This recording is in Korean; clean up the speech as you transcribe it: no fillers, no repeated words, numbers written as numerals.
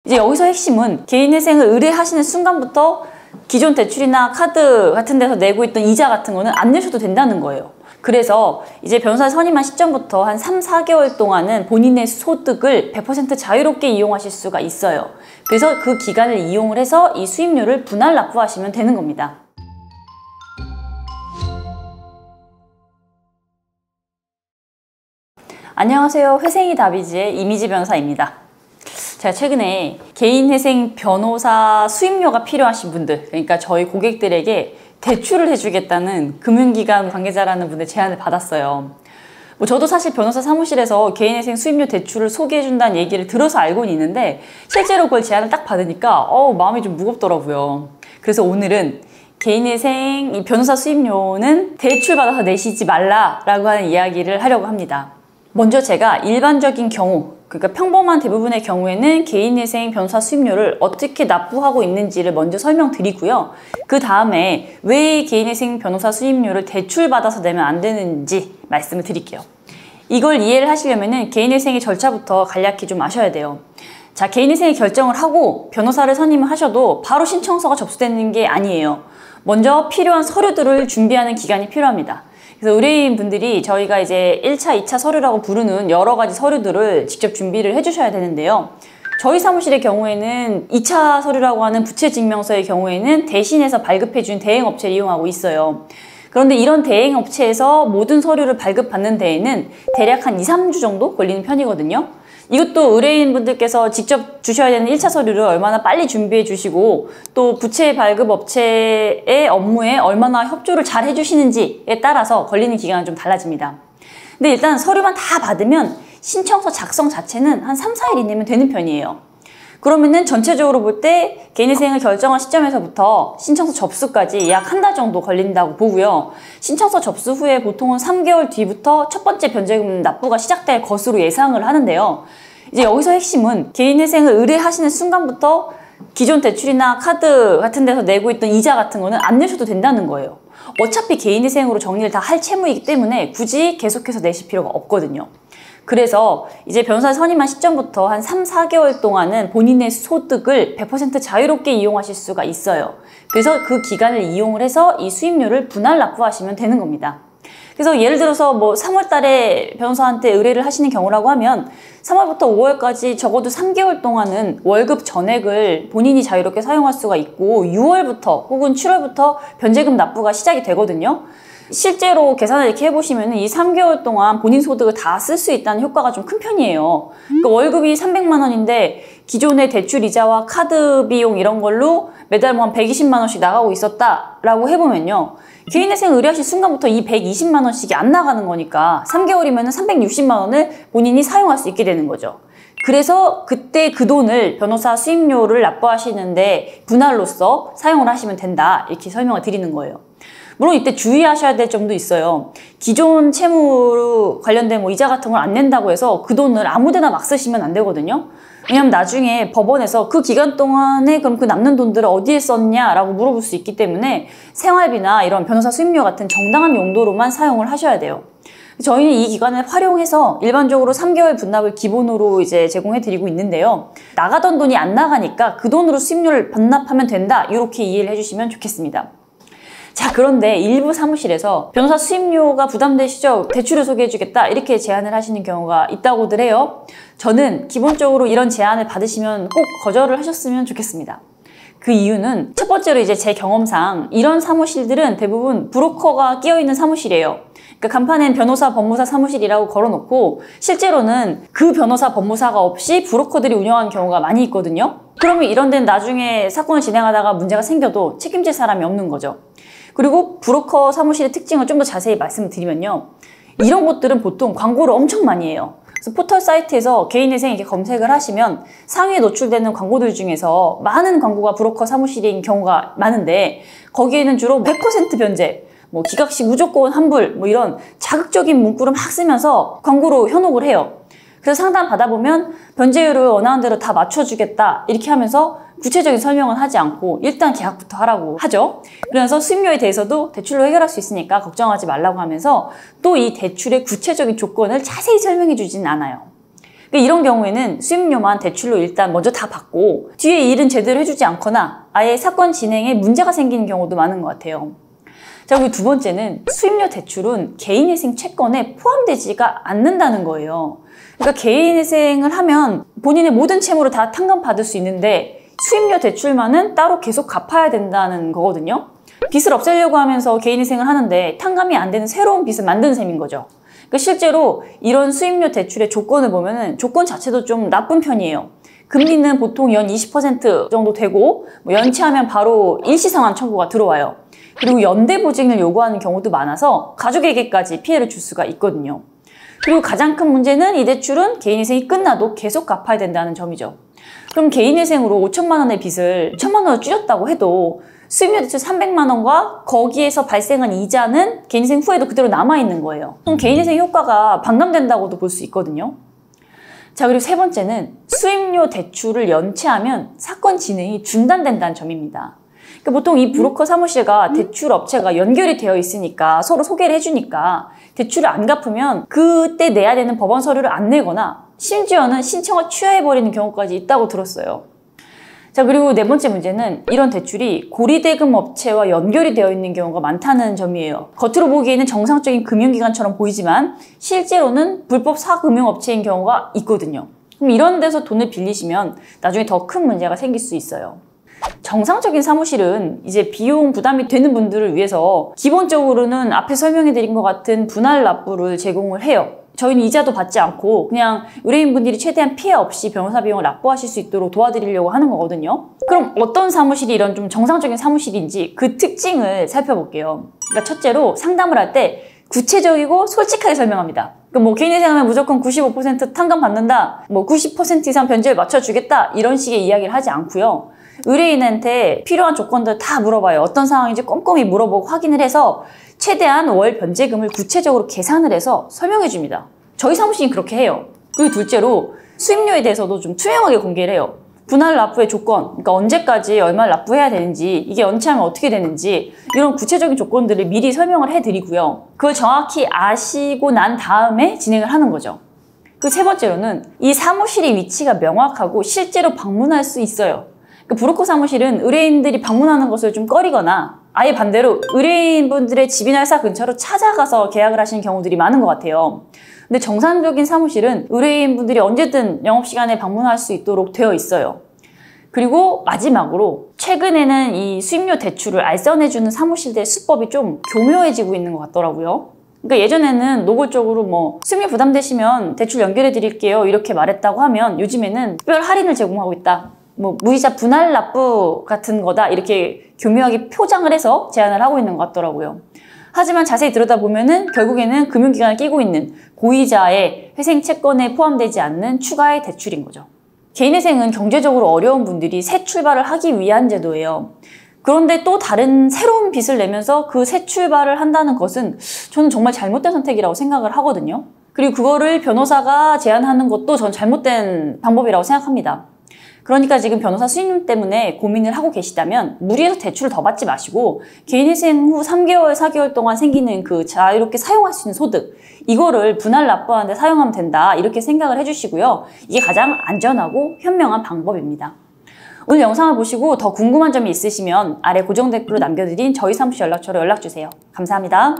이제 여기서 핵심은 개인회생을 의뢰하시는 순간부터 기존 대출이나 카드 같은 데서 내고 있던 이자 같은 거는 안 내셔도 된다는 거예요. 그래서 이제 변호사 선임한 시점부터 한 3, 4개월 동안은 본인의 소득을 100% 자유롭게 이용하실 수가 있어요. 그래서 그 기간을 이용을 해서 이 수입료를 분할 납부하시면 되는 겁니다. 안녕하세요. 회생이 답이지의 이미지 변호사입니다. 제가 최근에 개인회생 변호사 수입료가 필요하신 분들, 그러니까 저희 고객들에게 대출을 해주겠다는 금융기관 관계자라는 분의 제안을 받았어요. 저도 사실 변호사 사무실에서 개인회생 수입료 대출을 소개해준다는 얘기를 들어서 알고는 있는데 실제로 그걸 제안을 딱 받으니까 마음이 좀 무겁더라고요. 그래서 오늘은 개인회생 이 변호사 수입료는 대출받아서 내시지 말라라고 하는 이야기를 하려고 합니다. 먼저 제가 일반적인 경우, 그러니까 평범한 대부분의 경우에는 개인회생 변호사 수입료를 어떻게 납부하고 있는지를 먼저 설명드리고요. 그 다음에 왜 개인회생 변호사 수입료를 대출받아서 내면 안 되는지 말씀을 드릴게요. 이걸 이해를 하시려면 개인회생의 절차부터 간략히 좀 아셔야 돼요. 자, 개인회생의 결정을 하고 변호사를 선임을 하셔도 바로 신청서가 접수되는 게 아니에요. 먼저 필요한 서류들을 준비하는 기간이 필요합니다. 그래서 의뢰인분들이 저희가 이제 1차, 2차 서류라고 부르는 여러 가지 서류들을 직접 준비를 해주셔야 되는데요. 저희 사무실의 경우에는 2차 서류라고 하는 부채증명서의 경우에는 대신해서 발급해준 대행업체를 이용하고 있어요. 그런데 이런 대행업체에서 모든 서류를 발급받는 데에는 대략 한 2, 3주 정도 걸리는 편이거든요. 이것도 의뢰인분들께서 직접 주셔야 되는 1차 서류를 얼마나 빨리 준비해 주시고 또 부채 발급 업체의 업무에 얼마나 협조를 잘 해주시는지에 따라서 걸리는 기간은 좀 달라집니다. 근데 일단 서류만 다 받으면 신청서 작성 자체는 한 3, 4일 이내면 되는 편이에요. 그러면은 전체적으로 볼 때 개인회생을 결정한 시점에서부터 신청서 접수까지 약 한 달 정도 걸린다고 보고요. 신청서 접수 후에 보통은 3개월 뒤부터 첫 번째 변제금 납부가 시작될 것으로 예상을 하는데요. 이제 여기서 핵심은 개인회생을 의뢰하시는 순간부터 기존 대출이나 카드 같은 데서 내고 있던 이자 같은 거는 안 내셔도 된다는 거예요. 어차피 개인회생으로 정리를 다 할 채무이기 때문에 굳이 계속해서 내실 필요가 없거든요. 그래서 이제 변호사 선임한 시점부터 한 3, 4개월 동안은 본인의 소득을 100% 자유롭게 이용하실 수가 있어요. 그래서 그 기간을 이용을 해서 이 수입료를 분할 납부하시면 되는 겁니다. 그래서 예를 들어서 3월 달에 변호사한테 의뢰를 하시는 경우라고 하면 3월부터 5월까지 적어도 3개월 동안은 월급 전액을 본인이 자유롭게 사용할 수가 있고 6월부터 혹은 7월부터 변제금 납부가 시작이 되거든요. 실제로 계산을 이렇게 해보시면 이 3개월 동안 본인 소득을 다 쓸 수 있다는 효과가 좀 큰 편이에요. 그러니까 월급이 300만 원인데 기존의 대출 이자와 카드 비용 이런 걸로 매달 한 120만 원씩 나가고 있었다라고 해보면요. 개인회생 의뢰하실 순간부터 이 120만 원씩이 안 나가는 거니까 3개월이면 360만 원을 본인이 사용할 수 있게 되는 거죠. 그래서 그때 그 돈을 변호사 수입료를 납부하시는데 분할로서 사용을 하시면 된다 이렇게 설명을 드리는 거예요. 물론 이때 주의하셔야 될 점도 있어요. 기존 채무 관련된 이자 같은 걸 안 낸다고 해서 그 돈을 아무 데나 막 쓰시면 안 되거든요. 왜냐면 나중에 법원에서 그 기간 동안에 그럼 그 남는 돈들을 어디에 썼냐라고 물어볼 수 있기 때문에 생활비나 이런 변호사 수입료 같은 정당한 용도로만 사용을 하셔야 돼요. 저희는 이 기간을 활용해서 일반적으로 3개월 분납을 기본으로 이제 제공해 드리고 있는데요. 나가던 돈이 안 나가니까 그 돈으로 수입료를 반납하면 된다. 이렇게 이해를 해주시면 좋겠습니다. 자, 그런데 일부 사무실에서 변호사 수입료가 부담되시죠? 대출을 소개해주겠다 이렇게 제안을 하시는 경우가 있다고들 해요. 저는 기본적으로 이런 제안을 받으시면 꼭 거절을 하셨으면 좋겠습니다. 그 이유는 첫 번째로 이제 제 경험상 이런 사무실들은 대부분 브로커가 끼어있는 사무실이에요. 그러니까 간판엔 변호사 법무사 사무실이라고 걸어놓고 실제로는 그 변호사 법무사가 없이 브로커들이 운영하는 경우가 많이 있거든요. 그러면 이런 데는 나중에 사건을 진행하다가 문제가 생겨도 책임질 사람이 없는 거죠. 그리고 브로커 사무실의 특징을 좀 더 자세히 말씀을 드리면요. 이런 곳들은 보통 광고를 엄청 많이 해요. 그래서 포털 사이트에서 개인회생 이렇게 검색을 하시면 상위에 노출되는 광고들 중에서 많은 광고가 브로커 사무실인 경우가 많은데 거기에는 주로 100% 변제, 기각시 무조건 환불 이런 자극적인 문구를 막 쓰면서 광고로 현혹을 해요. 그래서 상담 받아보면 변제율을 원하는 대로 다 맞춰주겠다 이렇게 하면서 구체적인 설명은 하지 않고 일단 계약부터 하라고 하죠. 그래서 수입료에 대해서도 대출로 해결할 수 있으니까 걱정하지 말라고 하면서 또 이 대출의 구체적인 조건을 자세히 설명해 주지는 않아요. 그러니까 이런 경우에는 수임료만 대출로 일단 먼저 다 받고 뒤에 일은 제대로 해주지 않거나 아예 사건 진행에 문제가 생기는 경우도 많은 것 같아요. 자, 그리고 두 번째는 수임료 대출은 개인회생 채권에 포함되지가 않는다는 거예요. 그러니까 개인회생을 하면 본인의 모든 채무를 다 탕감받을 수 있는데 수임료 대출만은 따로 계속 갚아야 된다는 거거든요. 빚을 없애려고 하면서 개인회생을 하는데 탕감이 안 되는 새로운 빚을 만드는 셈인 거죠. 그러니까 실제로 이런 수임료 대출의 조건을 보면은 조건 자체도 좀 나쁜 편이에요. 금리는 보통 연 20% 정도 되고 연체하면 바로 일시상환 청구가 들어와요. 그리고 연대 보증을 요구하는 경우도 많아서 가족에게까지 피해를 줄 수가 있거든요. 그리고 가장 큰 문제는 이 대출은 개인회생이 끝나도 계속 갚아야 된다는 점이죠. 그럼 개인회생으로 5천만 원의 빚을 1천만 원으로 줄였다고 해도 수임료 대출 300만 원과 거기에서 발생한 이자는 개인회생 후에도 그대로 남아있는 거예요. 그럼 개인회생 효과가 반감된다고도 볼 수 있거든요. 자, 그리고 세 번째는 수임료 대출을 연체하면 사건 진행이 중단된다는 점입니다. 그러니까 보통 이 브로커 사무실과 대출 업체가 연결이 되어 있으니까 서로 소개를 해주니까 대출을 안 갚으면 그때 내야 되는 법원 서류를 안 내거나 심지어는 신청을 취하해버리는 경우까지 있다고 들었어요. 자, 그리고 네 번째 문제는 이런 대출이 고리대금 업체와 연결이 되어 있는 경우가 많다는 점이에요. 겉으로 보기에는 정상적인 금융기관처럼 보이지만 실제로는 불법 사금융업체인 경우가 있거든요. 그럼 이런 데서 돈을 빌리시면 나중에 더 큰 문제가 생길 수 있어요. 정상적인 사무실은 이제 비용 부담이 되는 분들을 위해서 기본적으로는 앞에 설명해드린 것 같은 분할 납부를 제공을 해요. 저희는 이자도 받지 않고 그냥 의뢰인분들이 최대한 피해 없이 변호사 비용을 납부하실 수 있도록 도와드리려고 하는 거거든요. 그럼 어떤 사무실이 이런 좀 정상적인 사무실인지 그 특징을 살펴볼게요. 그러니까 첫째로 상담을 할 때 구체적이고 솔직하게 설명합니다. 그러니까 개인회생하면 무조건 95% 탕감 받는다, 90% 이상 변제를 맞춰주겠다 이런 식의 이야기를 하지 않고요. 의뢰인한테 필요한 조건들 다 물어봐요. 어떤 상황인지 꼼꼼히 물어보고 확인을 해서 최대한 월 변제금을 구체적으로 계산을 해서 설명해 줍니다. 저희 사무실이 그렇게 해요. 그리고 둘째로 수임료에 대해서도 좀 투명하게 공개를 해요. 분할 납부의 조건, 그러니까 언제까지 얼마를 납부해야 되는지, 이게 연체하면 어떻게 되는지 이런 구체적인 조건들을 미리 설명을 해드리고요. 그걸 정확히 아시고 난 다음에 진행을 하는 거죠. 그 세 번째로는 이 사무실의 위치가 명확하고 실제로 방문할 수 있어요. 브로커 사무실은 의뢰인들이 방문하는 것을 좀 꺼리거나 아예 반대로 의뢰인분들의 집이나 회사 근처로 찾아가서 계약을 하시는 경우들이 많은 것 같아요. 근데 정상적인 사무실은 의뢰인분들이 언제든 영업시간에 방문할 수 있도록 되어 있어요. 그리고 마지막으로 최근에는 이 수임료 대출을 알선해주는 사무실들의 수법이 좀 교묘해지고 있는 것 같더라고요. 그러니까 예전에는 노골적으로 수임료 부담되시면 대출 연결해 드릴게요 이렇게 말했다고 하면 요즘에는 특별 할인을 제공하고 있다. 무이자 분할 납부 같은 거다 이렇게 교묘하게 표장을 해서 제안을 하고 있는 것 같더라고요. 하지만 자세히 들여다보면은 결국에는 금융기관을 끼고 있는 고이자의 회생 채권에 포함되지 않는 추가의 대출인 거죠. 개인회생은 경제적으로 어려운 분들이 새 출발을 하기 위한 제도예요. 그런데 또 다른 새로운 빚을 내면서 그 새 출발을 한다는 것은 저는 정말 잘못된 선택이라고 생각을 하거든요. 그리고 그거를 변호사가 제안하는 것도 전 잘못된 방법이라고 생각합니다. 그러니까 지금 변호사 수임료 때문에 고민을 하고 계시다면 무리해서 대출을 더 받지 마시고 개인회생 후 3개월, 4개월 동안 생기는 그 자유롭게 사용할 수 있는 소득 이거를 분할 납부하는 데 사용하면 된다 이렇게 생각을 해주시고요. 이게 가장 안전하고 현명한 방법입니다. 오늘 영상을 보시고 더 궁금한 점이 있으시면 아래 고정 댓글로 남겨드린 저희 사무실 연락처로 연락주세요. 감사합니다.